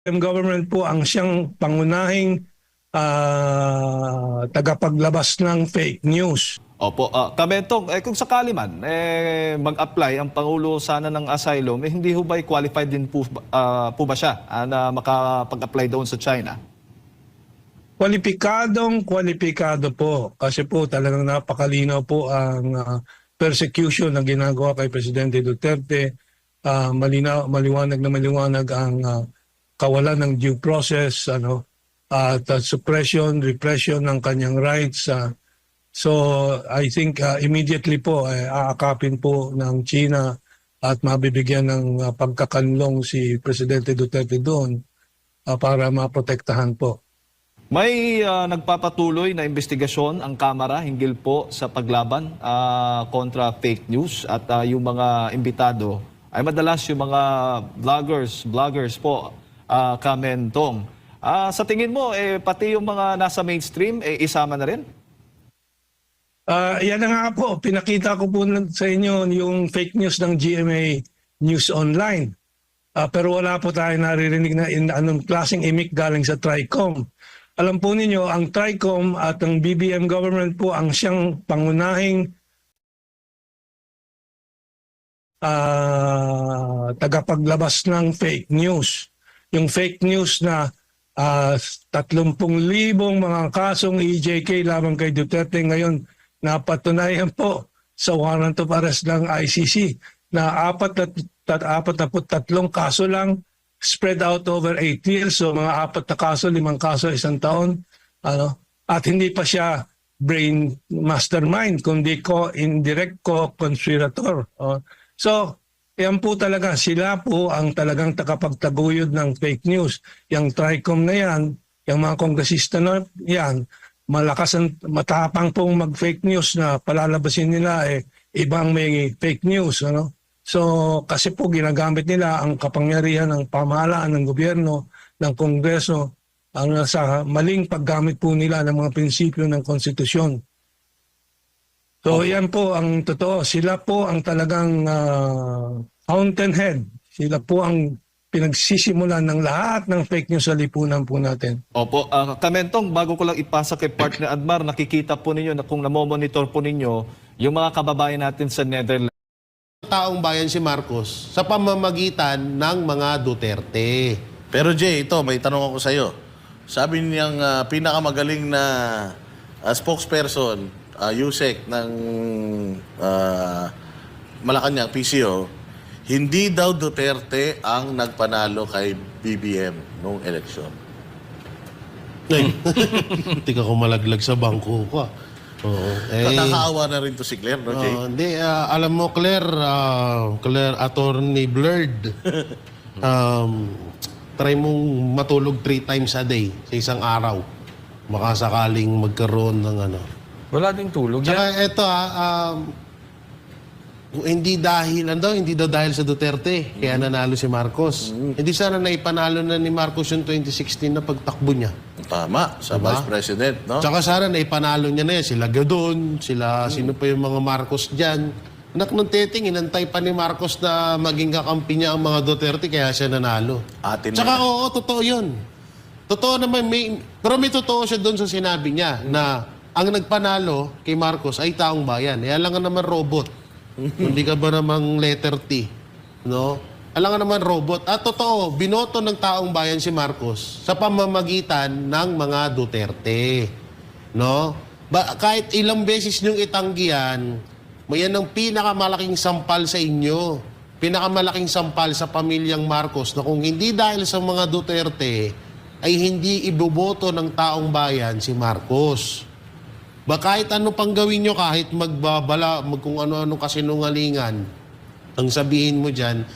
Government po ang siyang pangunahing tagapaglabas ng fake news. Opo, Kamentong, kung sakali man mag-apply ang Pangulo sana ng asylum, hindi ho ba'y qualified din po ba siya na makapag-apply doon sa China? Kwalipikado po kasi po talagang napakalinaw po ang persecution na ginagawa kay Presidente Duterte. Maliwanag ang kawalan ng due process, at suppression, repression ng kanyang rights. So I think immediately po aakapin po ng China at mabibigyan ng pagkakanlong si Presidente Duterte doon para maprotektahan po. May nagpapatuloy na investigasyon ang Kamara hinggil po sa paglaban kontra fake news at yung mga imbitado ay madalas yung mga vloggers po, Kamentong. Sa tingin mo, pati yung mga nasa mainstream, isama na rin? Yan na nga po, pinakita ko po sa inyo yung fake news ng GMA News Online. Pero wala po tayo naririnig na anong klaseng imik galing sa TRICOM. Alam po ninyo, ang TRICOM at ang BBM government po ang siyang pangunahing tagapaglabas ng fake news. Yung fake news na 30,000 mga kasong EJK lamang kay Duterte ngayon napatunayan po sa warrant of arrest ng ICC na 43 kaso lang spread out over 8 years. So mga 4 na kaso, 5 kaso, 1 taon. At hindi pa siya brain mastermind, kundi indirect co-conspirator. So, yan po talaga, sila po ang talagang takapagtaguyod ng fake news. Yung TRICOM na yan, yung mga kongresista na yan, matapang pong mag-fake news na palalabasin nila ibang may fake news. So, kasi po ginagamit nila ang kapangyarihan ng pamahalaan ng gobyerno, ng kongreso, sa maling paggamit po nila ng mga prinsipyo ng konstitusyon. So, yan po ang totoo. Sila po ang talagang fountainhead. Sila po ang pinagsisimulan ng lahat ng fake news sa lipunan po natin. Opo, Kamentong, bago ko lang ipasa kay Partner Admar, nakikita po ninyo na kung namomonitor po ninyo yung mga kababayan natin sa Netherlands. Taong bayan si Marcos sa pamamagitan ng mga Duterte. Pero Jay, ito, may tanong ako sa iyo. Sabi niyang pinakamagaling na spokesperson, Yusek ng Malacanang, PCO, hindi daw Duterte ang nagpanalo kay BBM noong eleksyon. Hindi ka kumalaglag sa bangko ko. Nakakaawa na rin to si Claire, no, Jay? Hindi, alam mo, Claire, Attorney Blurred, try mong matulog 3 times a day sa isang araw. Baka sakaling magkaroon ng Wala ding tulog. Tsaka ito hindi daw dahil sa Duterte kaya nanalo si Marcos. Hindi sana naipanalo na ni Marcos yung 2016 na pagtakbo niya. Tama, sa Vice President, no? Tsaka sana naipanalo niya na yan. Sila Gadon, sino pa yung mga Marcos dyan. Anak ng teting, inantay pa ni Marcos na maging kakampi niya ang mga Duterte kaya siya nanalo. Tsaka oo, totoo yun. Totoo naman, pero may totoo siya doon sa sinabi niya na ang nagpanalo kay Marcos ay taong bayan. Alam nga naman robot. Hindi ka ba namang letter T? No? Alam nga naman robot. At totoo, binoto ng taong bayan si Marcos sa pamamagitan ng mga Duterte. No? Kahit ilang beses niyong itanggihan, yan ang pinakamalaking sampal sa inyo. Pinakamalaking sampal sa pamilyang Marcos na kung hindi dahil sa mga Duterte, ay hindi iboboto ng taong bayan si Marcos. Kahit ano pang gawin nyo, kahit magbabala, kung ano-ano kasinungalingan, ang sabihin mo dyan,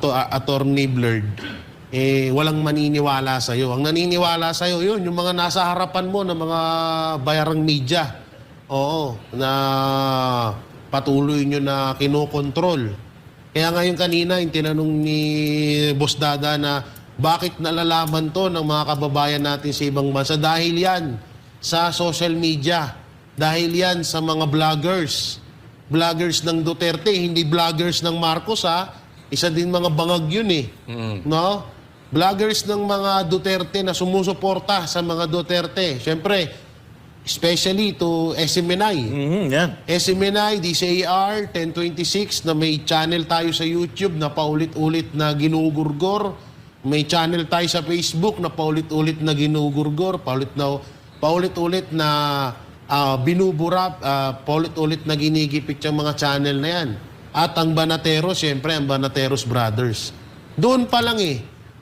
Attorney Blurred, walang maniniwala sa'yo. Ang naniniwala sa'yo, yun, yung mga nasa harapan mo ng mga bayarang media. Oo, na patuloy nyo na kinokontrol. Kaya ngayon kanina, yung tinanong ni Boss Dada na bakit nalalaman to ng mga kababayan natin sa ibang bansa? Dahil yan sa social media. Dahil yan sa mga vloggers. Vloggers ng Duterte, hindi vloggers ng Marcos, ha? Isa din mga bangag yun, No? vloggers ng mga Duterte na sumusuporta sa mga Duterte. Siyempre, especially to SMNI. Yan. SMNI, DCAR, 1026 na may channel tayo sa YouTube na paulit-ulit na ginugurgor. May channel tayo sa Facebook na paulit-ulit na ginugurgor, paulit-ulit na binubura, paulit-ulit na ginigipit yung mga channel na yan. At ang Banateros, siyempre, ang Banateros Brothers. Doon pa lang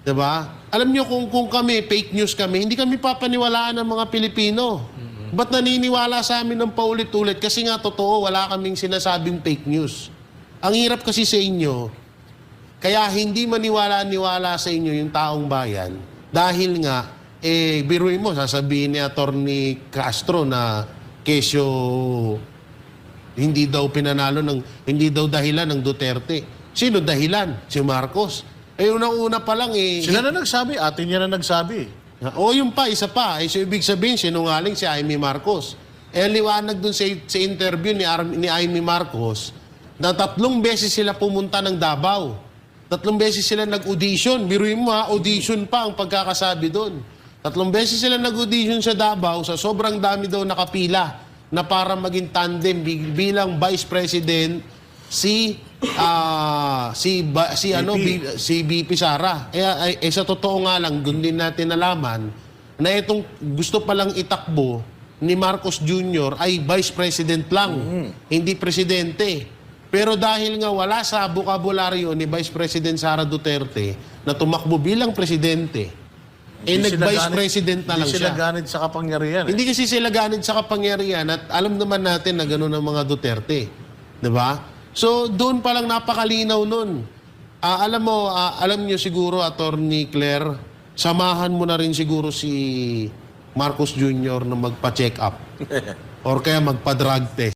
diba? Alam nyo kung kami, fake news kami, hindi kami papaniwalaan ng mga Pilipino. Ba't naniniwala sa amin ng paulit-ulit? Kasi nga totoo, wala kaming sinasabing fake news. Ang hirap kasi sa inyo, kaya hindi maniwala-niwala sa inyo yung taong bayan dahil nga, biruin mo, sasabihin ni Atty. Castro na kesyo hindi daw pinanalo hindi daw dahilan ng Duterte. Sino dahilan? Si Marcos. Unang-una pa lang Sila na nagsabi, atin yan na nagsabi. O yung pa, isa pa. So ibig sabihin, sinungaling si Amy Marcos. Liwanag dun sa interview ni Amy Marcos na 3 beses sila pumunta ng Davao. 3 beses sila nag-audition. Biruin mo audition pa ang pagkakasabi doon. 3 beses sila nag-audition sa Davao sa sobrang dami daw nakapila na para maging tandem bilang Vice President si BP Sara. Sa totoo nga lang, doon din natin nalaman na itong gusto palang itakbo ni Marcos Jr. ay Vice President lang, hindi Presidente. Pero dahil nga wala sa bokabularyo ni Vice President Sara Duterte na tumakbo bilang Presidente, nag-Vice President na lang Hindi sila siya. ganit sa kapangyarihan. Hindi kasi sila ganit sa kapangyarihan at alam naman natin na gano'n ang mga Duterte. Diba? So, doon pa lang napakalinaw nun. Alam nyo siguro, Atty. Claire, samahan mo na rin siguro si Marcos Jr. na magpa-check up. Or kaya magpa-drug test.